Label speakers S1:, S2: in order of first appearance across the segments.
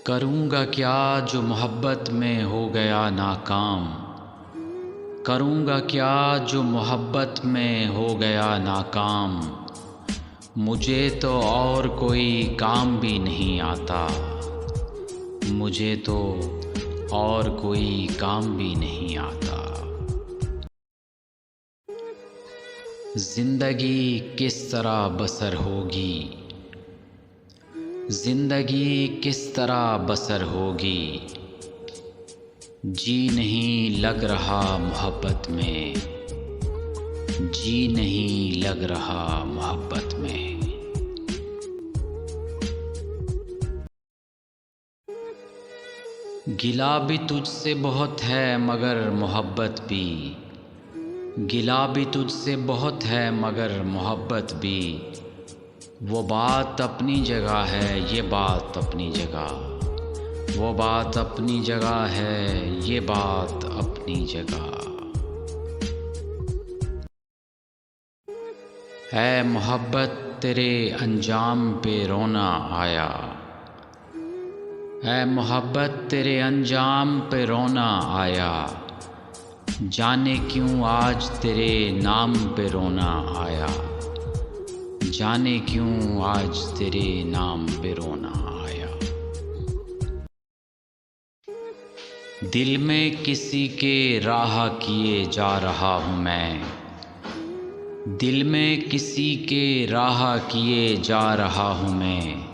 S1: करूँगा क्या जो मोहब्बत में हो गया नाकाम। करूँगा क्या जो मोहब्बत में हो गया नाकाम। मुझे तो और कोई काम भी नहीं आता। मुझे तो और कोई काम भी नहीं आता। ज़िंदगी किस तरह बसर होगी। ज़िंदगी किस तरह बसर होगी। जी नहीं लग रहा मोहब्बत में। जी नहीं लग रहा मोहब्बत में। गिला भी तुझसे बहुत है मगर मोहब्बत भी। गिला भी तुझसे बहुत है मगर मोहब्बत भी। वो बात अपनी जगह है, ये बात अपनी जगह। वो बात अपनी जगह है, ये बात अपनी जगह। ऐ मोहब्बत तेरे अंजाम पे रोना आया। ऐ मोहब्बत तेरे अंजाम पे रोना आया। जाने क्यों आज तेरे नाम पे रोना आया। जाने क्यों आज तेरे नाम पे रोना आया। दिल में किसी के राह किए जा रहा हूँ मैं। दिल में किसी के राह किए जा रहा हूँ मैं।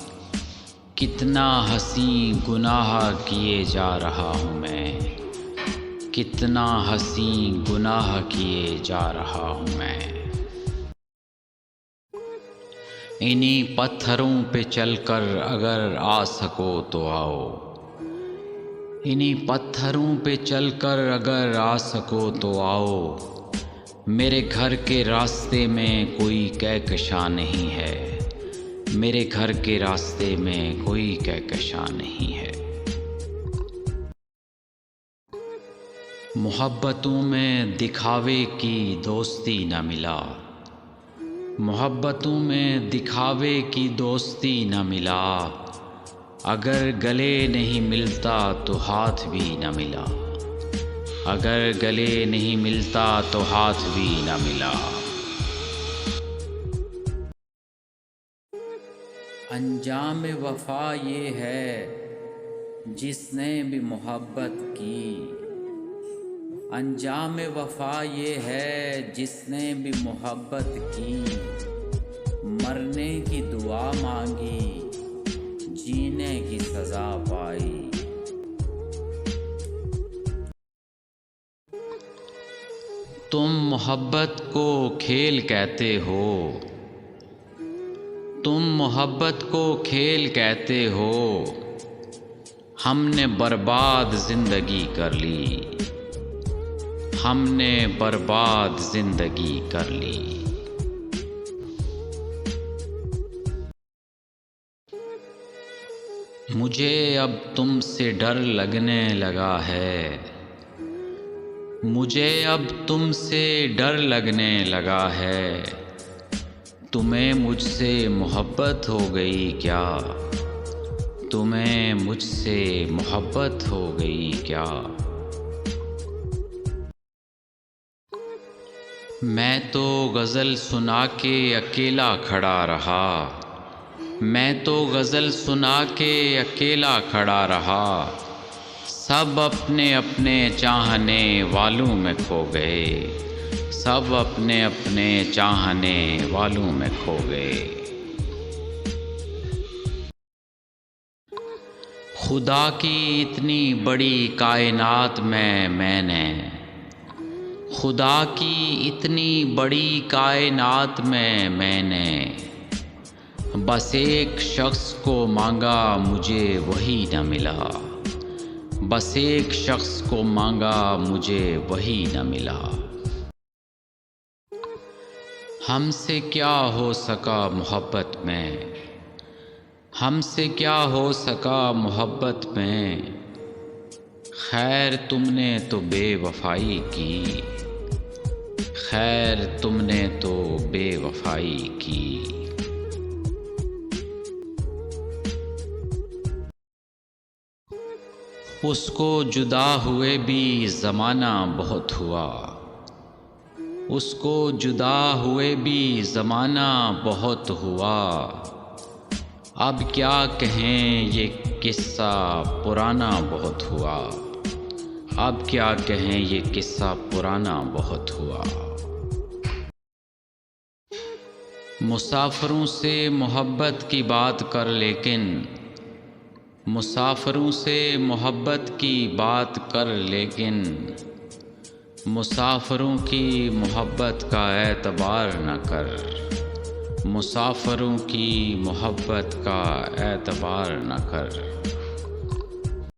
S1: कितना हंसी गुनाह किए जा रहा हूँ मैं। कितना हंसी गुनाह किए जा रहा हूँ मैं। इन्हीं पत्थरों पे चलकर अगर आ सको तो आओ। इन्हीं पत्थरों पे चलकर अगर आ सको तो आओ। मेरे घर के रास्ते में कोई कहकशां नहीं है। मेरे घर के रास्ते में कोई कहकशां नहीं है। मोहब्बतों में दिखावे की दोस्ती न मिला। मोहब्बतों में दिखावे की दोस्ती न मिला। अगर गले नहीं मिलता तो हाथ भी न मिला। अगर गले नहीं मिलता तो हाथ भी न मिला। अंजाम वफा ये है जिसने भी मोहब्बत की। अंजाम वफा ये है जिसने भी मोहब्बत की। मरने की दुआ मांगी, जीने की सज़ा पाई। तुम मोहब्बत को खेल कहते हो। तुम मोहब्बत को खेल कहते हो। हमने बर्बाद ज़िंदगी कर ली। हमने बर्बाद ज़िंदगी कर ली। मुझे अब तुमसे डर लगने लगा है। मुझे अब तुमसे डर लगने लगा है। तुम्हें मुझसे मोहब्बत हो गई क्या। तुम्हें मुझसे मोहब्बत हो गई क्या। मैं तो गज़ल सुना के अकेला खड़ा रहा। मैं तो गज़ल सुना के अकेला खड़ा रहा। सब अपने अपने चाहने वालों में खो गए। सब अपने अपने चाहने वालों में खो गए। खुदा की इतनी बड़ी कायनात में मैंने। खुदा की इतनी बड़ी कायनात में मैंने। बस एक शख्स को मांगा मुझे वही न मिला। बस एक शख्स को मांगा मुझे वही न मिला। हमसे क्या हो सका मोहब्बत में। हमसे क्या हो सका मोहब्बत में। खैर तुमने तो बेवफाई की। खैर तुमने तो बेवफाई की। उसको जुदा हुए भी ज़माना बहुत हुआ, उसको जुदा हुए भी ज़माना बहुत हुआ। अब क्या कहें ये किस्सा पुराना बहुत हुआ, अब क्या कहें ये किस्सा पुराना बहुत हुआ। मुसाफिरों से मोहब्बत की बात कर लेकिन, मुसाफिरों से मोहब्बत की बात कर लेकिन, मुसाफिरों की मोहब्बत का एतबार न कर, मुसाफिरों की मोहब्बत का एतबार न कर।